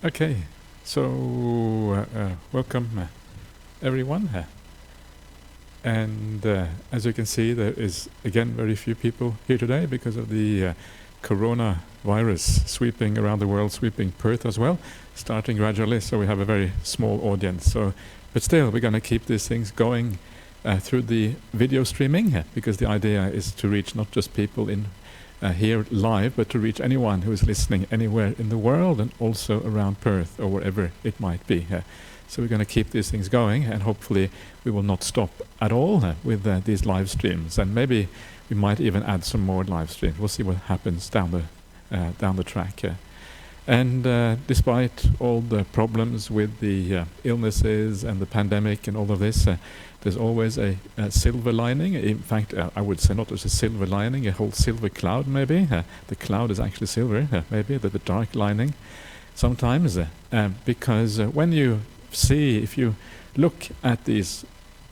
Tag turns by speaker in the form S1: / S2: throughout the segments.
S1: Okay, so welcome everyone. And as you can see, there is again very few people here today because of the coronavirus sweeping around the world, sweeping Perth as well, starting gradually. So we have a very small audience. But still, we're going to keep these things going through the video streaming because the idea is to reach not just people in here live, but to reach anyone who is listening anywhere in the world and also around Perth or wherever it might be. So we're going to keep these things going, and hopefully we will not stop at all with these live streams, and maybe we might even add some more live streams. We'll see what happens down the track. And despite all the problems with the illnesses and the pandemic and all of this, there's always a silver lining. In fact, I would say not just a silver lining, a whole silver cloud maybe. The cloud is actually silver, maybe, the dark lining sometimes. Because when you see, if you look at these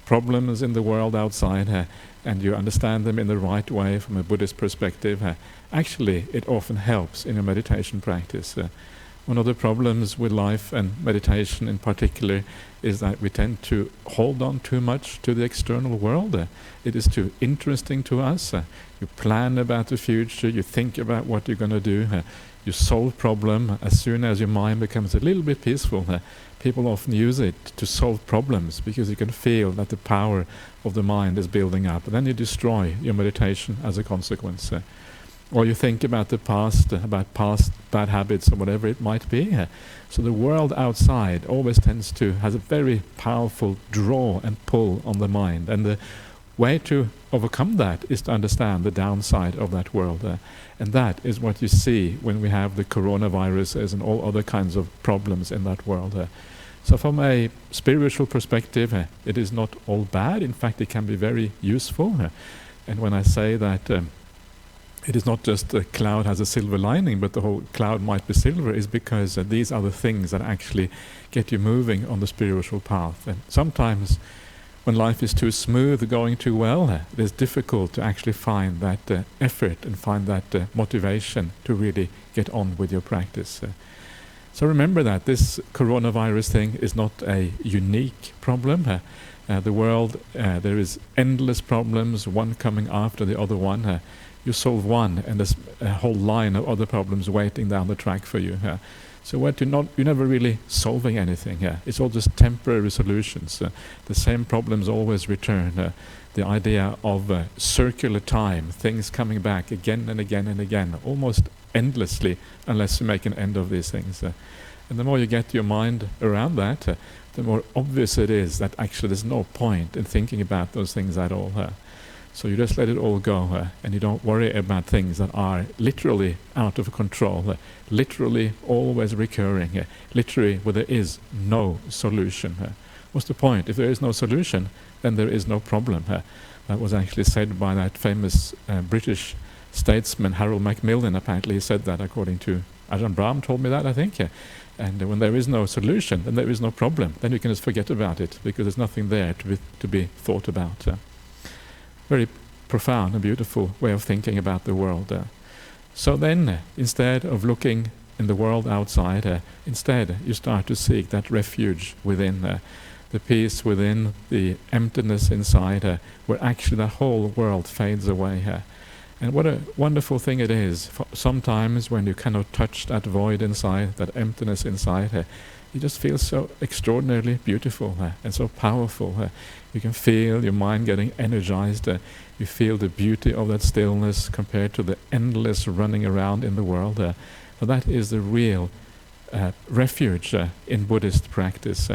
S1: problems in the world outside and you understand them in the right way from a Buddhist perspective, actually it often helps in your meditation practice. One of the problems with life and meditation in particular is that we tend to hold on too much to the external world. It is too interesting to us. You plan about the future, you think about what you're going to do, you solve problem. As soon as your mind becomes a little bit peaceful, people often use it to solve problems because you can feel that the power of the mind is building up. And then you destroy your meditation as a consequence. Or you think about the past, about past bad habits or whatever it might be. So the world outside always has a very powerful draw and pull on the mind. And the way to overcome that is to understand the downside of that world. And that is what you see when we have the coronaviruses and all other kinds of problems in that world. So from a spiritual perspective, it is not all bad. In fact, it can be very useful. And when I say that it is not just the cloud has a silver lining, but the whole cloud might be silver, is because these are the things that actually get you moving on the spiritual path. And sometimes when life is too smooth, going too well, it is difficult to actually find that effort and find that motivation to really get on with your practice. So remember that this coronavirus thing is not a unique problem. The world, there is endless problems, one coming after the other one. You solve one, and there's a whole line of other problems waiting down the track for you. So you're never really solving anything. It's all just temporary solutions. The same problems always return. The idea of circular time, things coming back again and again and again, almost endlessly, unless you make an end of these things. And the more you get your mind around that, the more obvious it is that actually there's no point in thinking about those things at all. So you just let it all go, and you don't worry about things that are literally out of control, literally always recurring, literally where there is no solution. What's the point? If there is no solution, then there is no problem. That was actually said by that famous British statesman Harold Macmillan. Apparently he said that, according to Ajahn Brahmali told me that, I think. And when there is no solution, then there is no problem. Then you can just forget about it because there's nothing there to be thought about. Very profound and beautiful way of thinking about the world. So then, instead of looking in the world outside, instead you start to seek that refuge within, the peace within, the emptiness inside, where actually the whole world fades away. And what a wonderful thing it is, sometimes when you cannot touch that void inside, that emptiness inside, you just feel so extraordinarily beautiful and so powerful. You can feel your mind getting energized. You feel the beauty of that stillness compared to the endless running around in the world. So that is the real refuge in Buddhist practice.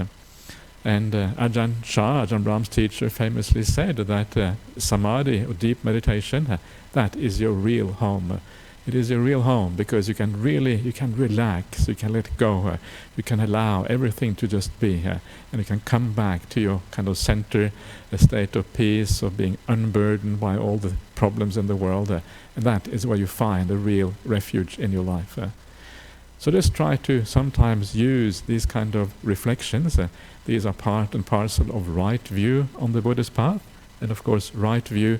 S1: And Ajahn Brahm's teacher, famously said that samadhi, or deep meditation, that is your real home. It is your real home because you can relax, you can let go, you can allow everything to just be, and you can come back to your kind of center, a state of peace, of being unburdened by all the problems in the world, and that is where you find the real refuge in your life. So just try to sometimes use these kind of reflections. These are part and parcel of right view on the Buddhist path. And of course, right view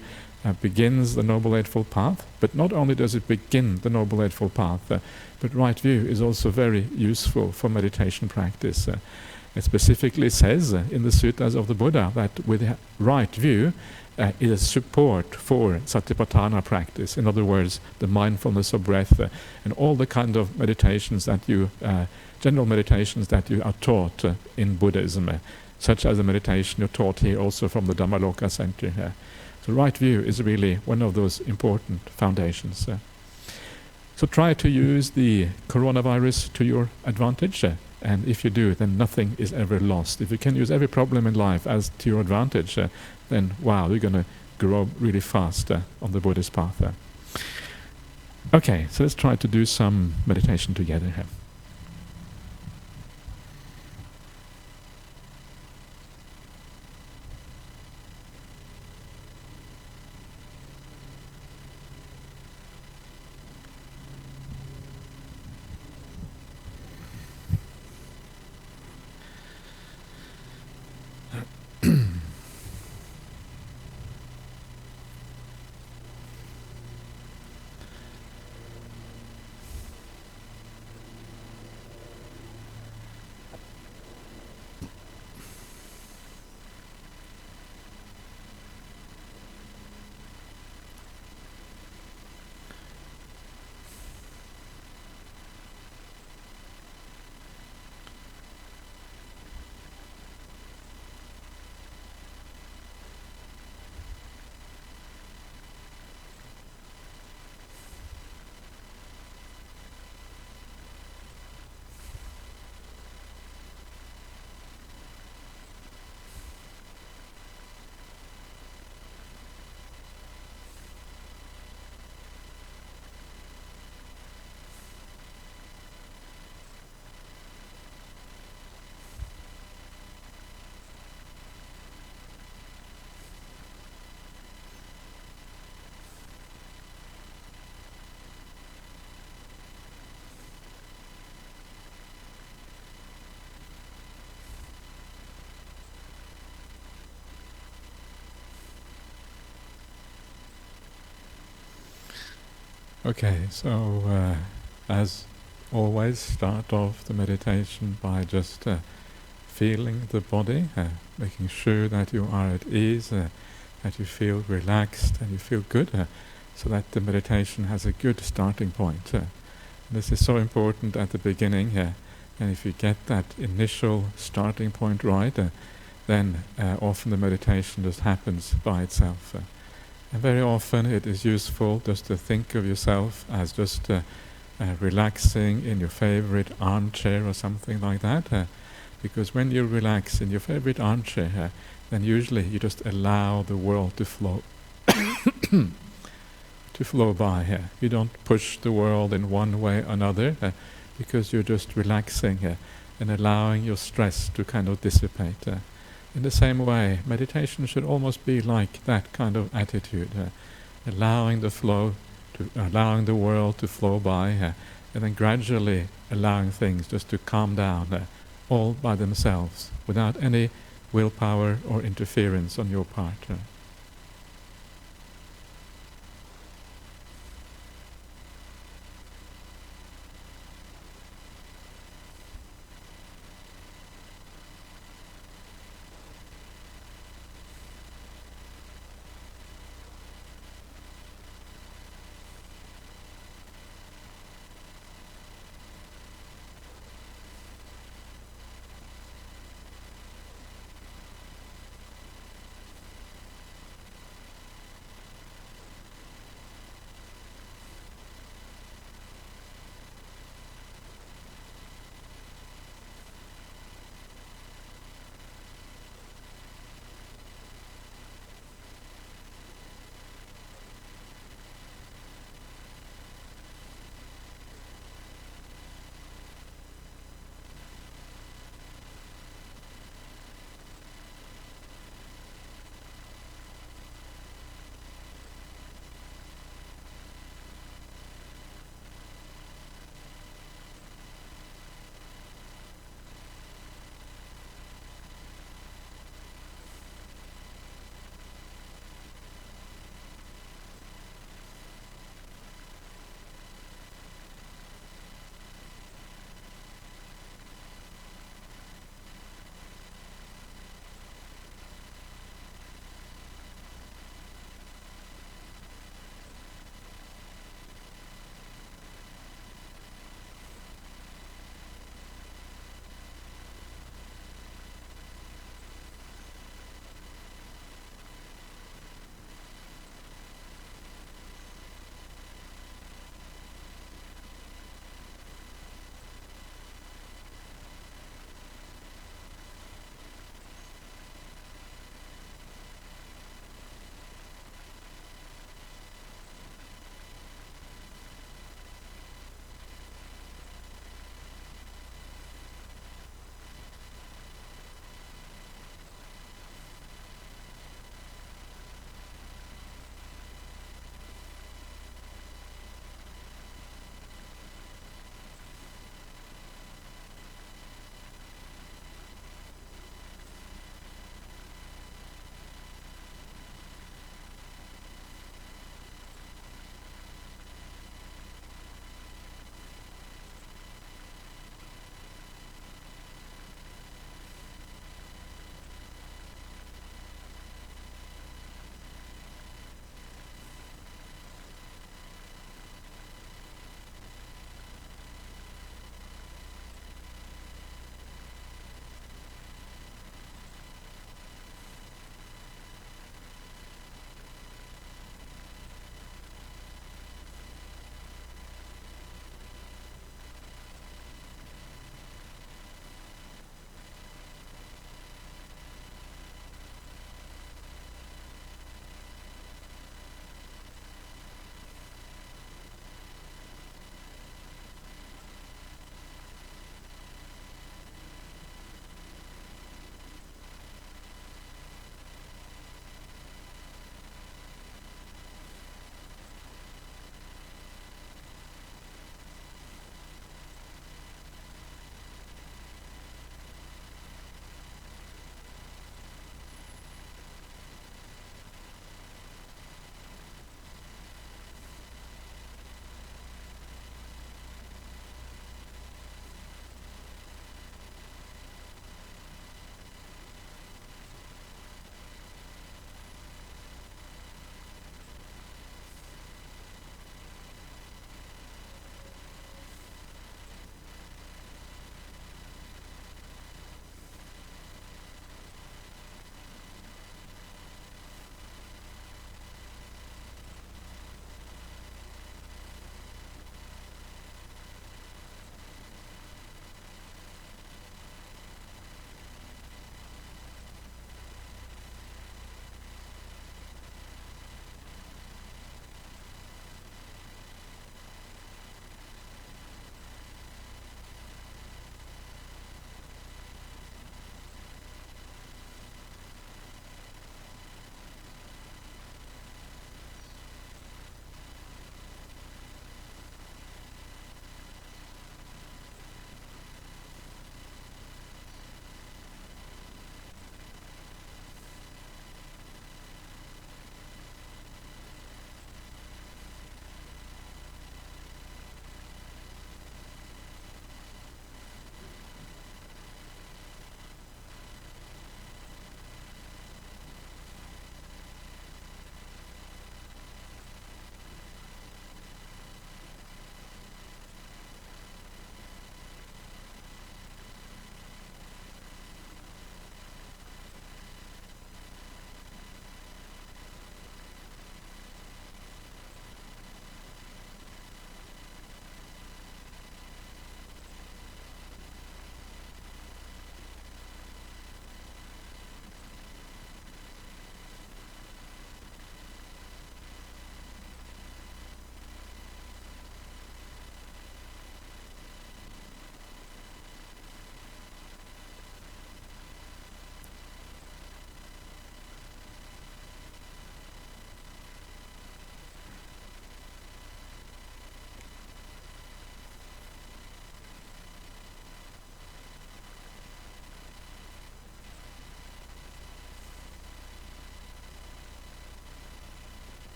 S1: begins the Noble Eightfold Path, but not only does it begin the Noble Eightfold Path, but right view is also very useful for meditation practice. It specifically says in the Suttas of the Buddha that with right view is support for Satipatthana practice. In other words, the mindfulness of breath and all the kind of meditations that you, general meditations that you are taught in Buddhism, such as the meditation you're taught here also from the Dhammaloka center. So right view is really one of those important foundations. So try to use the coronavirus to your advantage, and if you do, then nothing is ever lost. If you can use every problem in life as to your advantage, then wow, you're going to grow really fast on the Buddhist path. Okay, so let's try to do some meditation together here. Okay, so as always, start off the meditation by just feeling the body, making sure that you are at ease, that you feel relaxed and you feel good, so that the meditation has a good starting point. This is so important at the beginning, and if you get that initial starting point right, then often the meditation just happens by itself. And very often it is useful just to think of yourself as just relaxing in your favorite armchair or something like that, because when you relax in your favorite armchair, then usually you just allow the world to flow to flow by. You don't push the world in one way or another, because you're just relaxing and allowing your stress to kind of dissipate. In the same way, meditation should almost be like that kind of attitude, allowing the world to flow by, and then gradually allowing things just to calm down, all by themselves, without any willpower or interference on your part.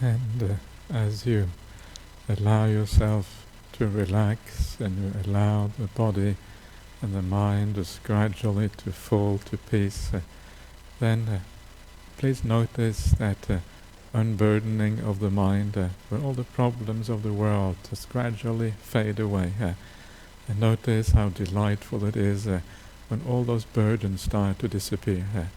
S1: And as you allow yourself to relax and you allow the body and the mind just gradually to fall to peace, then please notice that unburdening of the mind, where all the problems of the world just gradually fade away. And notice how delightful it is when all those burdens start to disappear.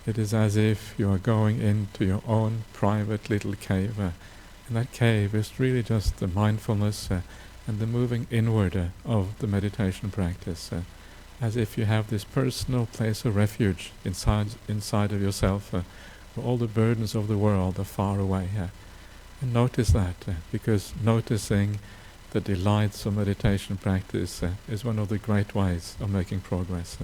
S1: It is as if you are going into your own private little cave. And that cave is really just the mindfulness and the moving inward of the meditation practice. As if you have this personal place of refuge inside of yourself, where all the burdens of the world are far away. And notice that, because noticing the delights of meditation practice is one of the great ways of making progress.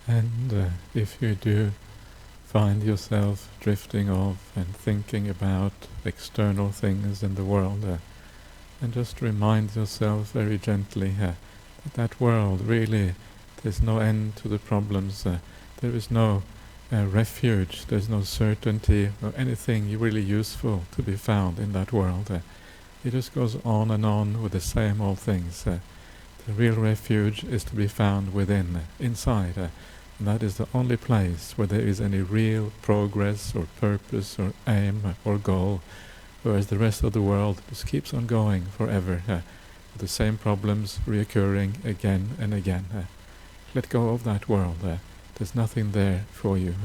S1: And if you do find yourself drifting off and thinking about external things in the world, and just remind yourself very gently that world really, there's no end to the problems. There is no refuge, there's no certainty or anything really useful to be found in that world. It just goes on and on with the same old things. The real refuge is to be found within, inside. And that is the only place where there is any real progress or purpose or aim or goal, whereas the rest of the world just keeps on going forever, with the same problems reoccurring again and again. Let go of that world. There's nothing there for you.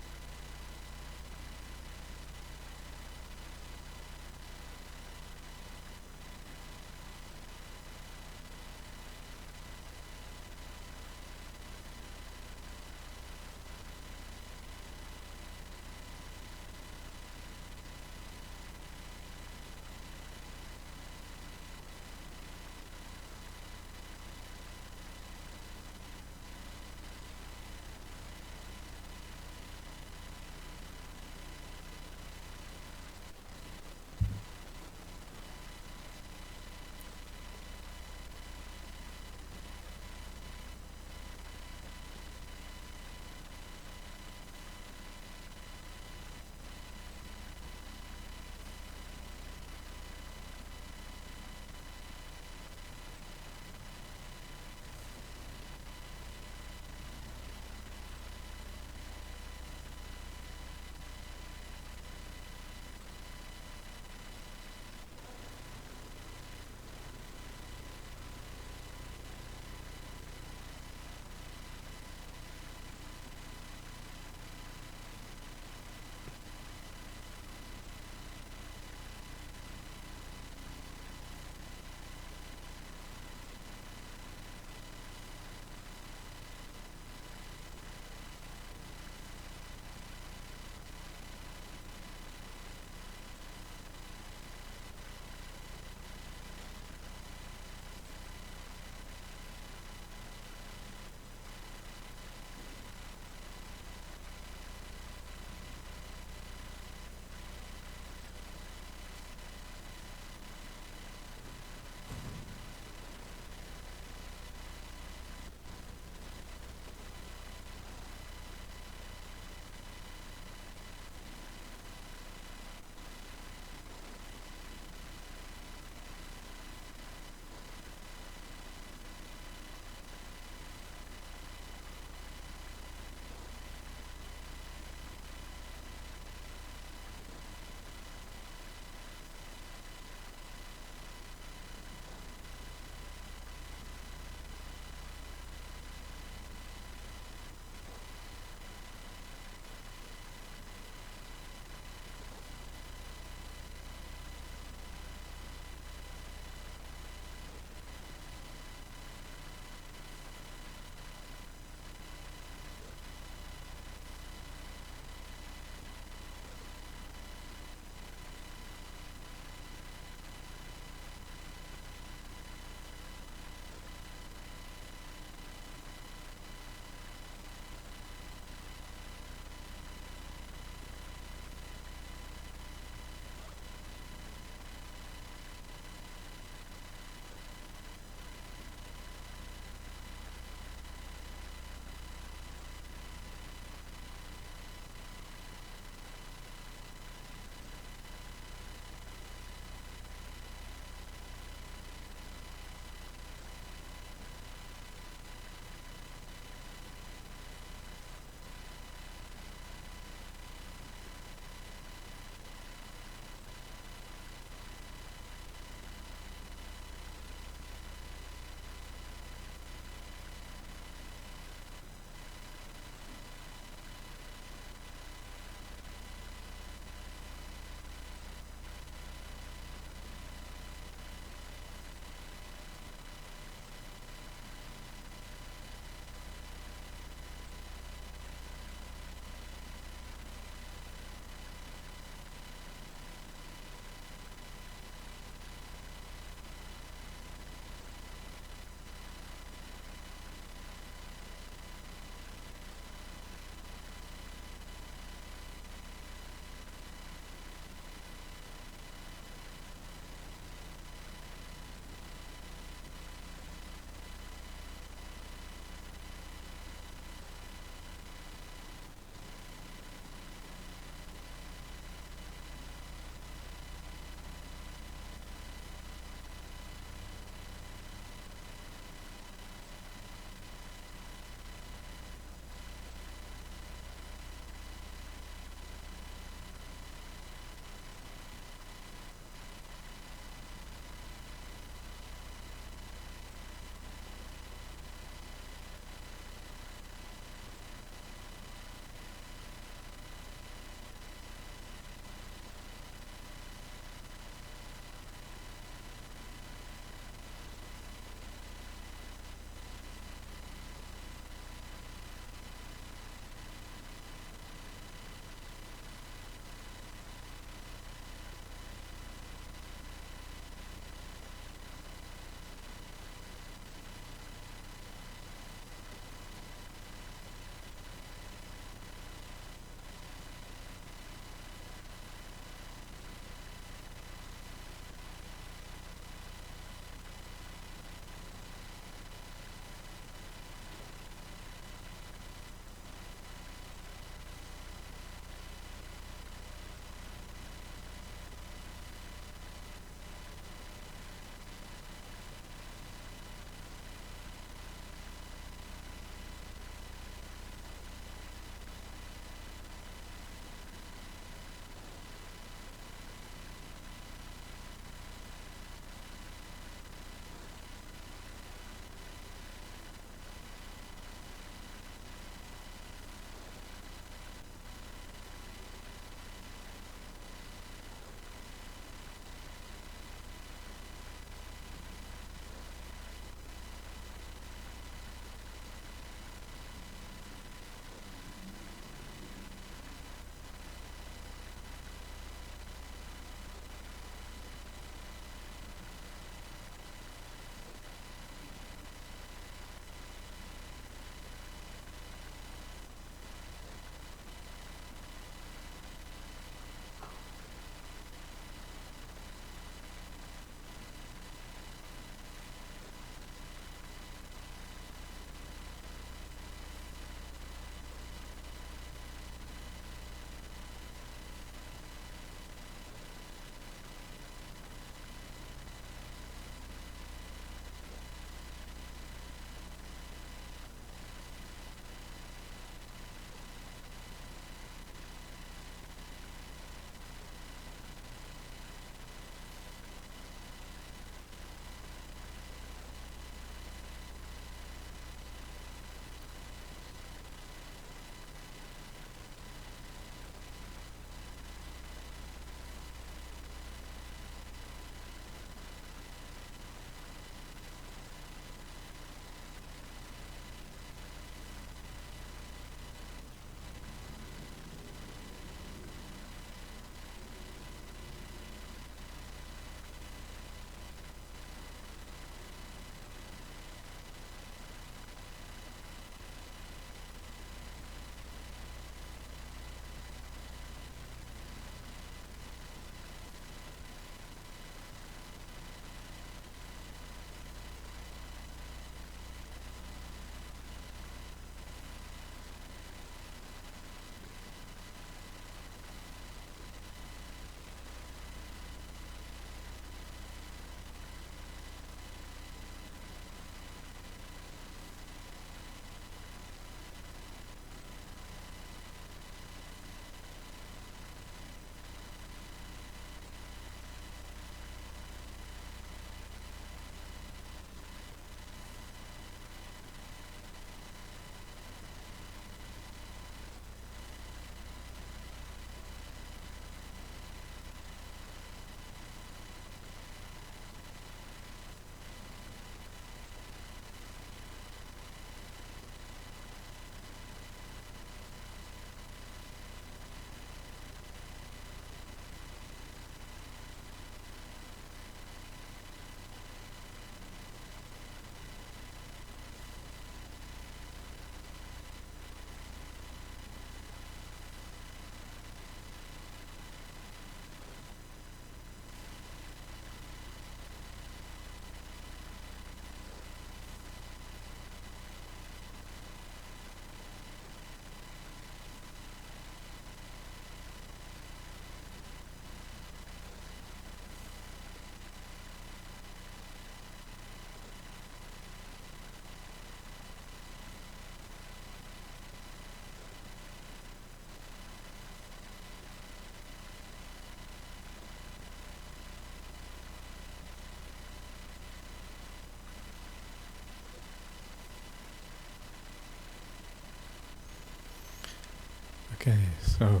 S1: Okay, so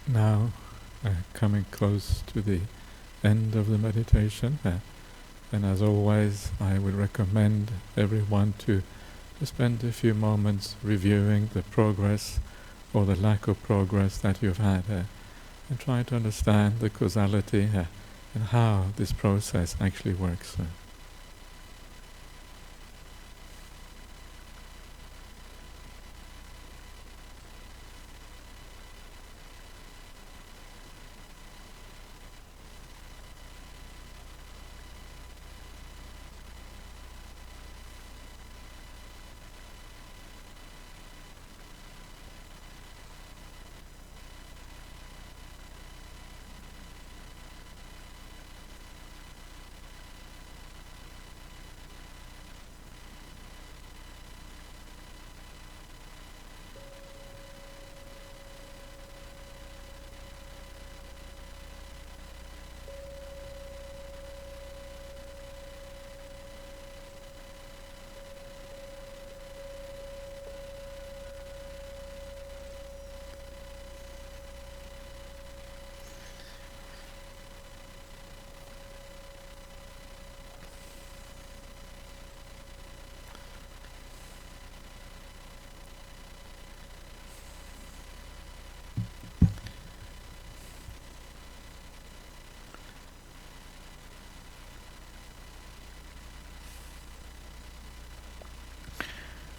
S1: now coming close to the end of the meditation, and as always I would recommend everyone to spend a few moments reviewing the progress or the lack of progress that you've had, and try to understand the causality and how this process actually works.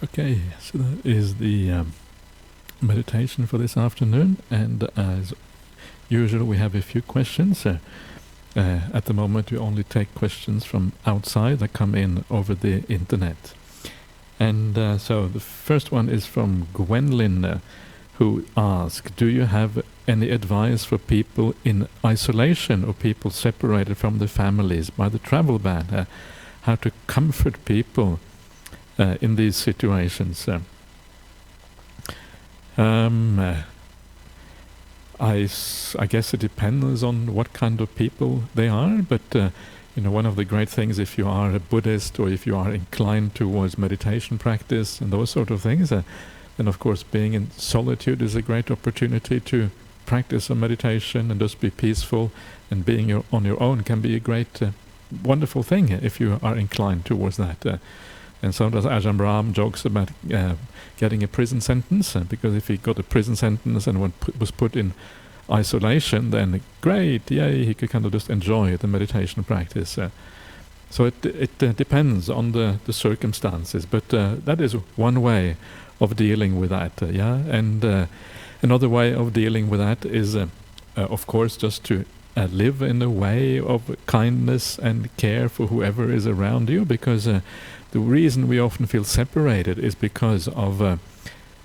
S1: Okay, so that is the meditation for this afternoon, and as usual we have a few questions. At the moment we only take questions from outside that come in over the internet. And so the first one is from Gwendolyn, who asks, do you have any advice for people in isolation or people separated from their families by the travel ban? How to comfort people in these situations? I guess it depends on what kind of people they are, but one of the great things, if you are a Buddhist or if you are inclined towards meditation practice and those sort of things, then of course being in solitude is a great opportunity to practice some meditation and just be peaceful, and being on your own can be a great wonderful thing if you are inclined towards that. And sometimes Ajahn Brahmali jokes about getting a prison sentence, because if he got a prison sentence and was put in isolation, then great, yay, he could kind of just enjoy the meditation practice. So it depends on the circumstances, but that is one way of dealing with that. And another way of dealing with that is, of course, just to live in a way of kindness and care for whoever is around you, because the reason we often feel separated is because of a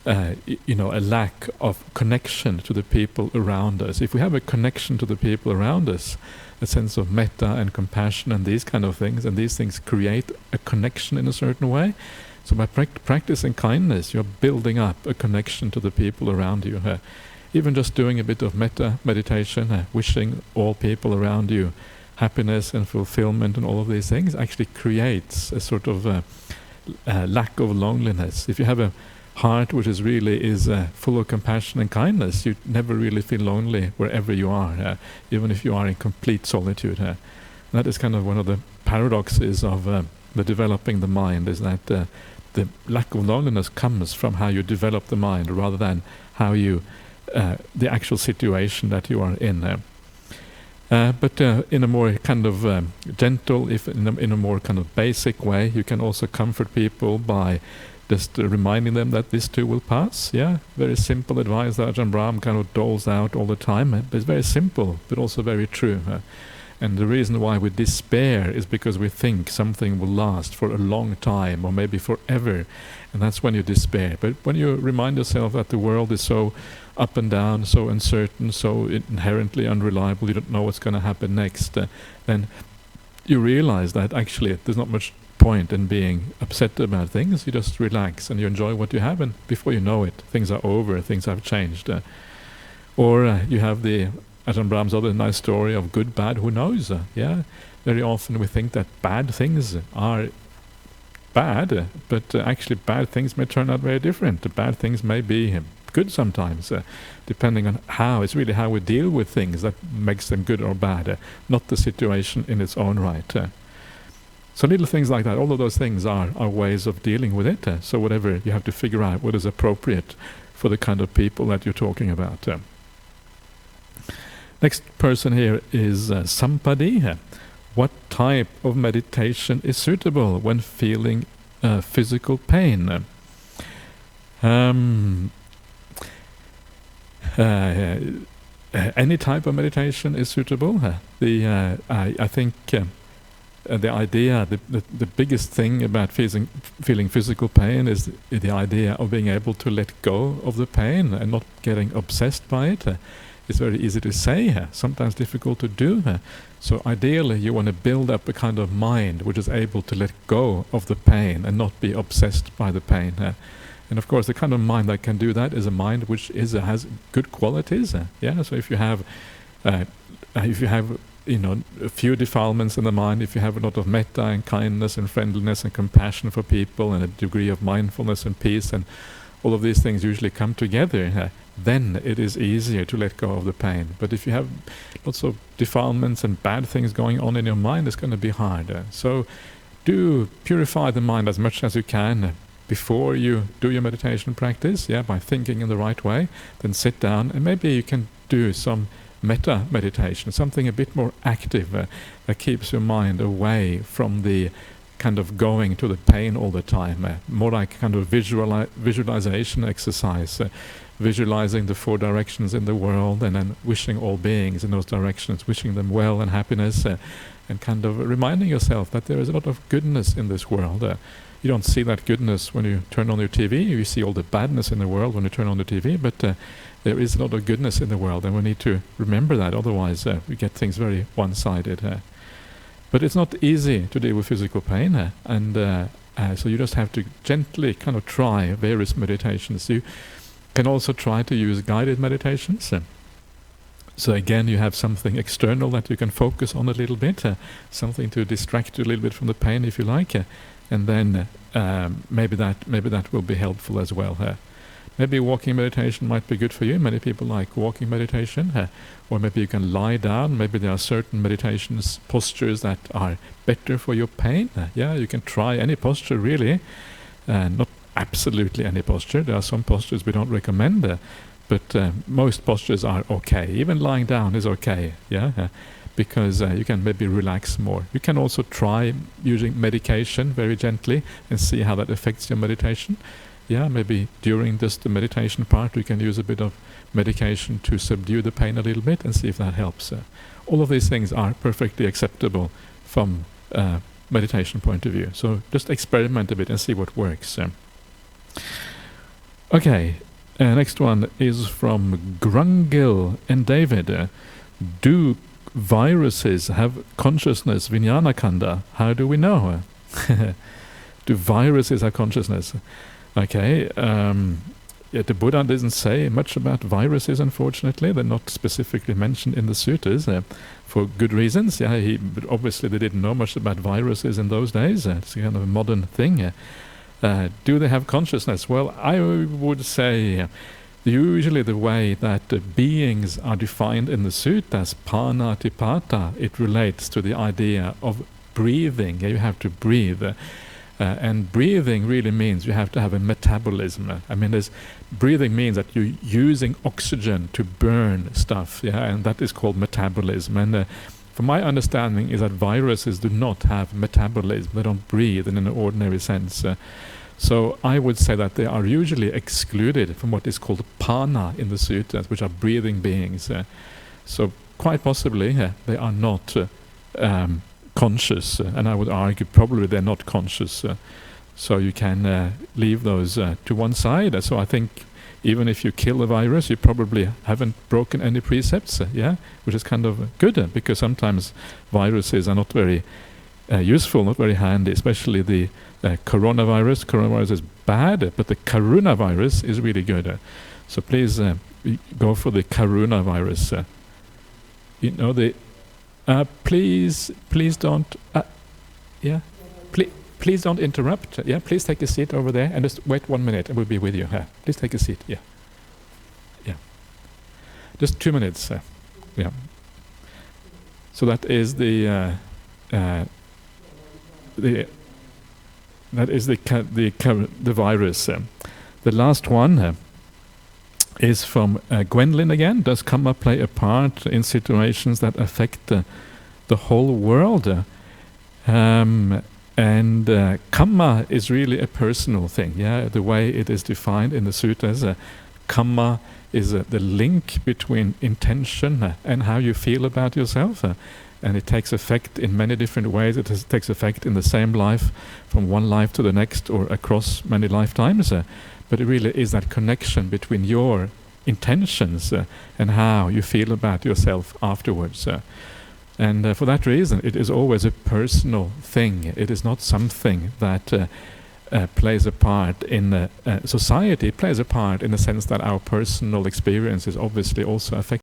S1: lack of connection to the people around us. If we have a connection to the people around us, a sense of metta and compassion and these kind of things, and these things create a connection in a certain way. So by practicing kindness, you're building up a connection to the people around you. Even just doing a bit of metta meditation, wishing all people around you happiness and fulfillment and all of these things, actually creates a sort of lack of loneliness. If you have a heart which is full of compassion and kindness, you never really feel lonely wherever you are, even if you are in complete solitude. That is kind of one of the paradoxes of the developing the mind, is that the lack of loneliness comes from how you develop the mind rather than how you the actual situation that you are in. But in a more kind of gentle, in a more kind of basic way, you can also comfort people by just reminding them that this too will pass. Very simple advice that Ajahn Brahmali kind of doles out all the time, but it's very simple, but also very true. And the reason why we despair is because we think something will last for a long time, or maybe forever, and that's when you despair. But when you remind yourself that the world is so up and down, so uncertain, so inherently unreliable, you don't know what's going to happen next, then you realize that actually there's not much point in being upset about things. You just relax and you enjoy what you have, and before you know it, things are over, things have changed. Or you have the Ajahn Brahm's other nice story of good, bad, who knows? Very often we think that bad things are bad, but actually bad things may turn out very different. The bad things may be good sometimes, depending on how. It's really how we deal with things that makes them good or bad, not the situation in its own right. So little things like that, all of those things are ways of dealing with it. So whatever, you have to figure out what is appropriate for the kind of people that you're talking about. Next person here is Sampadi. What type of meditation is suitable when feeling physical pain? Any type of meditation is suitable. I think the idea, the biggest thing about feeling physical pain is the idea of being able to let go of the pain and not getting obsessed by it. It's very easy to say, sometimes difficult to do. So ideally you want to build up a kind of mind which is able to let go of the pain and not be obsessed by the pain. And of course the kind of mind that can do that is a mind which has good qualities. So if you have a few defilements in the mind, if you have a lot of metta and kindness and friendliness and compassion for people and a degree of mindfulness and peace, and all of these things usually come together, then it is easier to let go of the pain. But if you have lots of defilements and bad things going on in your mind, it's going to be harder. So do purify the mind as much as you can before you do your meditation practice, by thinking in the right way. Then sit down and maybe you can do some metta meditation, something a bit more active that keeps your mind away from the kind of going to the pain all the time, more like kind of visualization exercise, visualizing the four directions in the world and then wishing all beings in those directions, wishing them well and happiness, and kind of reminding yourself that there is a lot of goodness in this world. You don't see that goodness when you turn on your TV, you see all the badness in the world when you turn on the TV, but there is a lot of goodness in the world, and we need to remember that, otherwise we get things very one-sided. But it's not easy to deal with physical pain, and so you just have to gently kind of try various meditations. You can also try to use guided meditations. So again, you have something external that you can focus on a little bit, something to distract you a little bit from the pain, if you like, and then maybe that will be helpful as well. Maybe walking meditation might be good for you. Many people like walking meditation, or maybe you can lie down. Maybe there are certain meditations postures that are better for your pain. You can try any posture really, not absolutely any posture. There are some postures we don't recommend, but most postures are okay. Even lying down is okay, because you can maybe relax more. You can also try using medication very gently and see how that affects your meditation. Maybe during just the meditation part we can use a bit of medication to subdue the pain a little bit and see if that helps. All of these things are perfectly acceptable from meditation point of view. So just experiment a bit and see what works. Okay, next one is from Grungil and David. Do viruses have consciousness, Vijnana Kanda? How do we know? Do viruses have consciousness? Okay, the Buddha doesn't say much about viruses, unfortunately. They're not specifically mentioned in the suttas, for good reasons. But obviously they didn't know much about viruses in those days. It's kind of a modern thing. Do they have consciousness? Well, I would say usually the way that beings are defined in the suttas, panatipata, it relates to the idea of breathing. You have to breathe. And breathing really means you have to have a metabolism. I mean, breathing means that you're using oxygen to burn stuff, and that is called metabolism. And from my understanding is that viruses do not have metabolism. They don't breathe in an ordinary sense. So I would say that they are usually excluded from what is called pana in the suttas, which are breathing beings. So quite possibly they are not conscious, and I would argue probably they're not conscious. So you can leave those to one side. So I think even if you kill a virus, you probably haven't broken any precepts, which is kind of good, because sometimes viruses are not very useful, not very handy, especially the coronavirus. Coronavirus is bad, but the karunavirus is really good. So please go for the karunavirus. Please don't. Please don't interrupt. Please take a seat over there and just wait 1 minute. I will be with you. Please take a seat. Just 2 minutes. Yeah. So that is the virus. The last one is from Gwendolyn again. Does karma play a part in situations that affect the whole world? And karma is really a personal thing. Yeah, the way it is defined in the sutras, karma is the link between intention and how you feel about yourself. And it takes effect in many different ways. It takes effect in the same life, from one life to the next, or across many lifetimes. But it really is that connection between your intentions and how you feel about yourself afterwards. And for that reason, it is always a personal thing. It is not something that plays a part in society. It plays a part in the sense that our personal experience is obviously also affected.